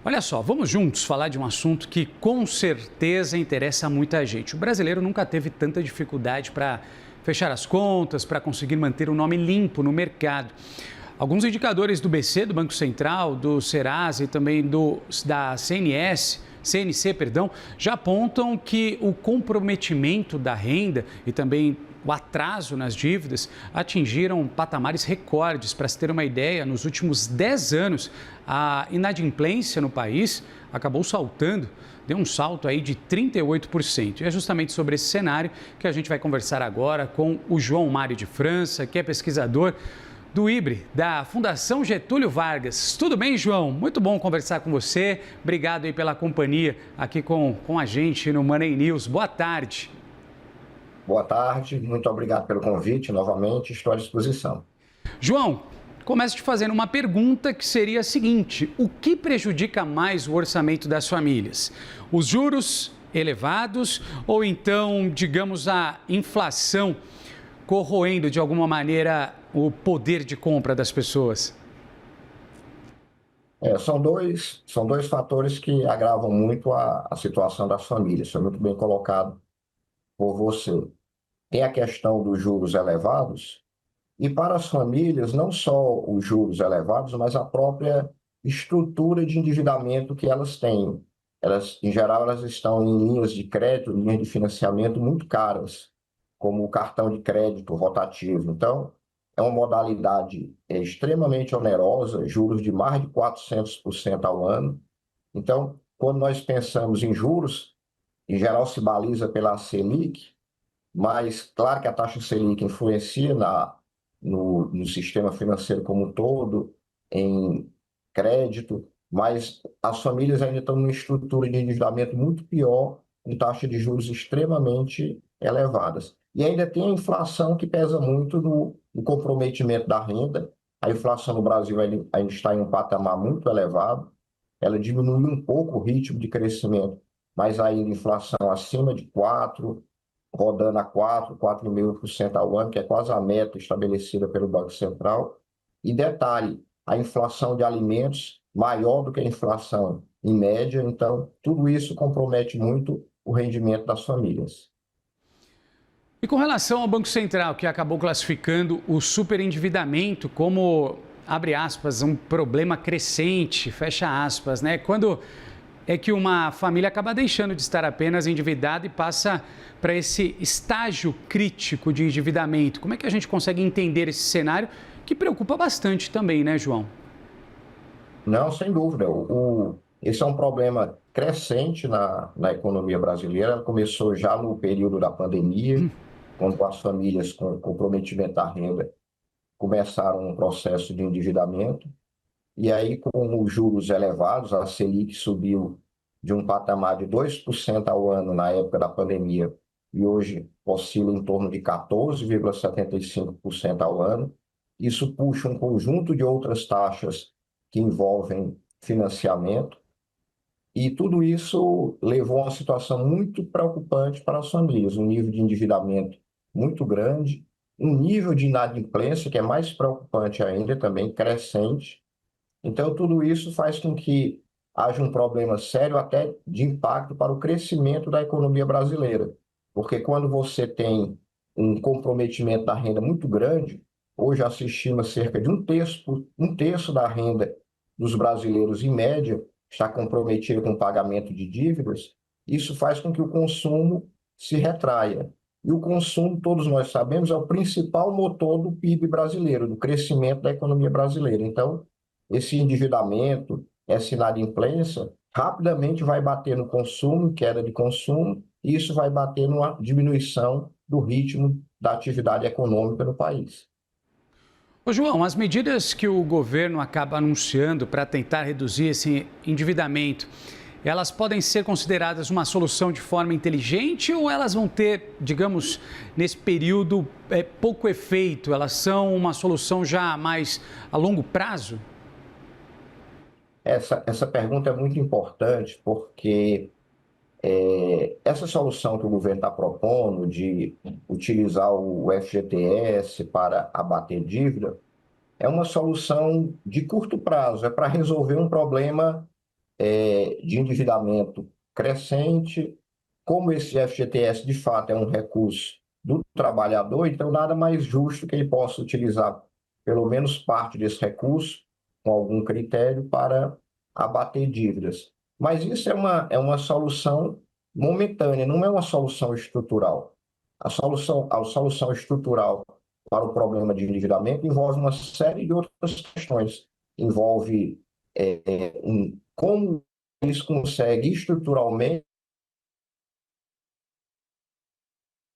Olha só, vamos juntos falar de um assunto que com certeza interessa muita gente. O brasileiro nunca teve tanta dificuldade para fechar as contas, para conseguir manter o nome limpo no mercado. Alguns indicadores do BC, do Banco Central, do Serasa e também da CNC, já apontam que o comprometimento da renda e também o atraso nas dívidas atingiram patamares recordes. Para se ter uma ideia, nos últimos 10 anos, a inadimplência no país acabou saltando, deu um salto aí de 38%. E é justamente sobre esse cenário que a gente vai conversar agora com o João Mário de França, que é pesquisador do IBRE, da Fundação Getúlio Vargas. Tudo bem, João? Muito bom conversar com você. Obrigado aí pela companhia aqui com a gente no Money News. Boa tarde. Boa tarde, muito obrigado pelo convite. Novamente, estou à disposição. João, começo te fazendo uma pergunta que seria a seguinte: o que prejudica mais o orçamento das famílias? Os juros elevados ou então, digamos, a inflação corroendo de alguma maneira o poder de compra das pessoas? São dois fatores que agravam muito a situação das famílias. Foi muito bem colocado por você. Tem a questão dos juros elevados, e para as famílias, não só os juros elevados, mas a própria estrutura de endividamento que elas têm. Elas, em geral, elas estão em linhas de crédito, linhas de financiamento muito caras, como o cartão de crédito rotativo. Então, é uma modalidade extremamente onerosa, juros de mais de 400% ao ano. Então, quando nós pensamos em juros, em geral se baliza pela Selic, mas claro que a taxa Selic influencia no sistema financeiro como um todo, em crédito, mas as famílias ainda estão numa estrutura de endividamento muito pior, com taxas de juros extremamente elevadas. E ainda tem a inflação que pesa muito no comprometimento da renda. A inflação no Brasil ainda está em um patamar muito elevado, ela diminui um pouco o ritmo de crescimento, mas ainda inflação acima de 4%, rodando a 4,5% ao ano, que é quase a meta estabelecida pelo Banco Central. E detalhe, a inflação de alimentos maior do que a inflação em média, então tudo isso compromete muito o rendimento das famílias. E com relação ao Banco Central, que acabou classificando o superendividamento como, abre aspas, um problema crescente, fecha aspas, né? Quando é que uma família acaba deixando de estar apenas endividada e passa para esse estágio crítico de endividamento. Como é que a gente consegue entender esse cenário que preocupa bastante também, né, João? Não, sem dúvida. Esse é um problema crescente na economia brasileira. Começou já no período da pandemia, quando as famílias com comprometimento da renda começaram um processo de endividamento. E aí, com os juros elevados, a Selic subiu de um patamar de 2% ao ano na época da pandemia e hoje oscila em torno de 14,75% ao ano. Isso puxa um conjunto de outras taxas que envolvem financiamento, e tudo isso levou a uma situação muito preocupante para as famílias, um nível de endividamento muito grande, um nível de inadimplência que é mais preocupante ainda, também crescente. Então, tudo isso faz com que haja um problema sério até de impacto para o crescimento da economia brasileira. Porque quando você tem um comprometimento da renda muito grande, hoje se estima cerca de um terço da renda dos brasileiros, em média, está comprometido com o pagamento de dívidas, isso faz com que o consumo se retraia. E o consumo, todos nós sabemos, é o principal motor do PIB brasileiro, do crescimento da economia brasileira. Então, esse endividamento, essa inadimplência, rapidamente vai bater no consumo, queda de consumo, e isso vai bater numa diminuição do ritmo da atividade econômica no país. Ô João, as medidas que o governo acaba anunciando para tentar reduzir esse endividamento, elas podem ser consideradas uma solução de forma inteligente ou elas vão ter, digamos, nesse período, pouco efeito? Elas são uma solução já mais a longo prazo? Essa pergunta é muito importante porque essa solução que o governo está propondo de utilizar o FGTS para abater dívida é uma solução de curto prazo, é para resolver um problema de endividamento crescente. Como esse FGTS de fato é um recurso do trabalhador, então nada mais justo que ele possa utilizar pelo menos parte desse recurso, com algum critério, para abater dívidas. Mas isso é uma solução momentânea, não é uma solução estrutural. A solução estrutural para o problema de endividamento envolve uma série de outras questões. Envolve como eles conseguem estruturalmente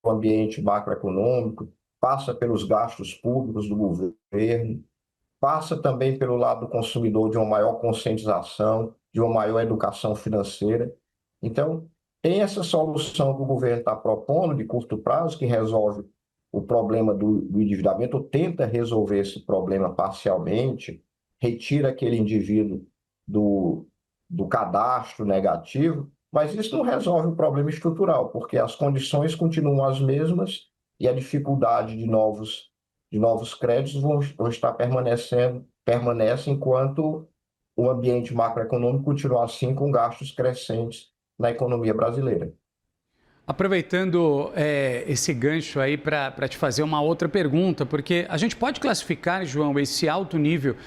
o ambiente macroeconômico, passa pelos gastos públicos do governo, passa também pelo lado do consumidor de uma maior conscientização, de uma maior educação financeira. Então, tem essa solução que o governo está propondo de curto prazo, que resolve o problema do endividamento, ou tenta resolver esse problema parcialmente, retira aquele indivíduo do cadastro negativo, mas isso não resolve o problema estrutural, porque as condições continuam as mesmas e a dificuldade de novos créditos vão estar permanece enquanto o ambiente macroeconômico continua assim, com gastos crescentes na economia brasileira. Aproveitando esse gancho aí para te fazer uma outra pergunta, porque a gente pode classificar, João, esse alto nível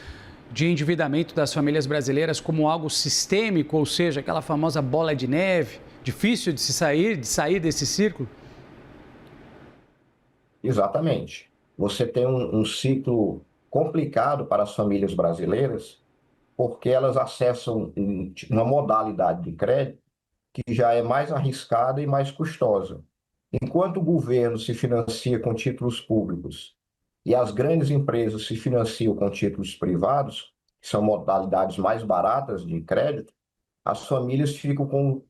de endividamento das famílias brasileiras como algo sistêmico, ou seja, aquela famosa bola de neve, difícil de sair desse círculo? Exatamente. Você tem um ciclo complicado para as famílias brasileiras, porque elas acessam uma modalidade de crédito que já é mais arriscada e mais custosa. Enquanto o governo se financia com títulos públicos e as grandes empresas se financiam com títulos privados, que são modalidades mais baratas de crédito, as famílias ficam com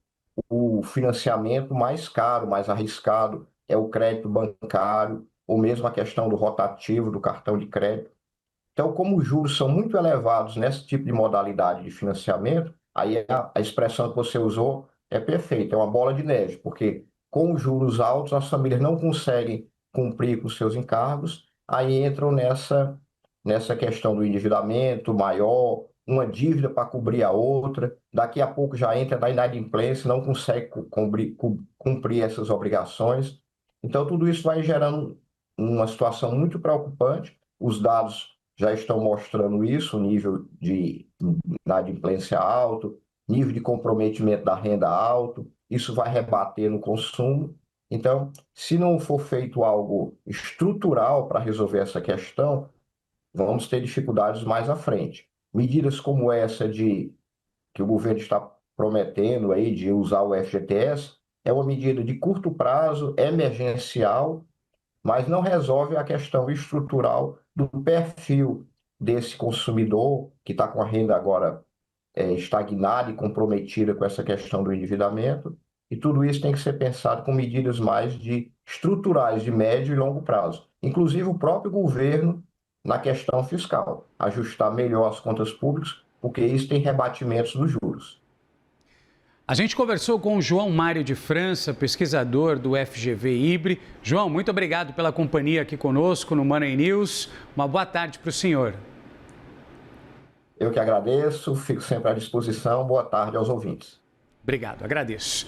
o financiamento mais caro, mais arriscado, é o crédito bancário, ou mesmo a questão do rotativo, do cartão de crédito. Então, como os juros são muito elevados nesse tipo de modalidade de financiamento, aí a expressão que você usou é perfeita, é uma bola de neve, porque com os juros altos as famílias não conseguem cumprir com seus encargos, aí entram nessa questão do endividamento maior, uma dívida para cobrir a outra, daqui a pouco já entra na inadimplência, não consegue cumprir essas obrigações. Então, tudo isso vai gerando uma situação muito preocupante. Os dados já estão mostrando isso, nível de inadimplência alto, nível de comprometimento da renda alto, isso vai rebater no consumo. Então, se não for feito algo estrutural para resolver essa questão, vamos ter dificuldades mais à frente. Medidas como essa que o governo está prometendo aí de usar o FGTS é uma medida de curto prazo, emergencial, mas não resolve a questão estrutural do perfil desse consumidor que está com a renda agora estagnada e comprometida com essa questão do endividamento. E tudo isso tem que ser pensado com medidas mais estruturais de médio e longo prazo. Inclusive o próprio governo na questão fiscal, ajustar melhor as contas públicas, porque isso tem rebatimentos dos juros. A gente conversou com o João Mário de França, pesquisador do FGV IBRE. João, muito obrigado pela companhia aqui conosco no Money News. Uma boa tarde para o senhor. Eu que agradeço, fico sempre à disposição. Boa tarde aos ouvintes. Obrigado, agradeço.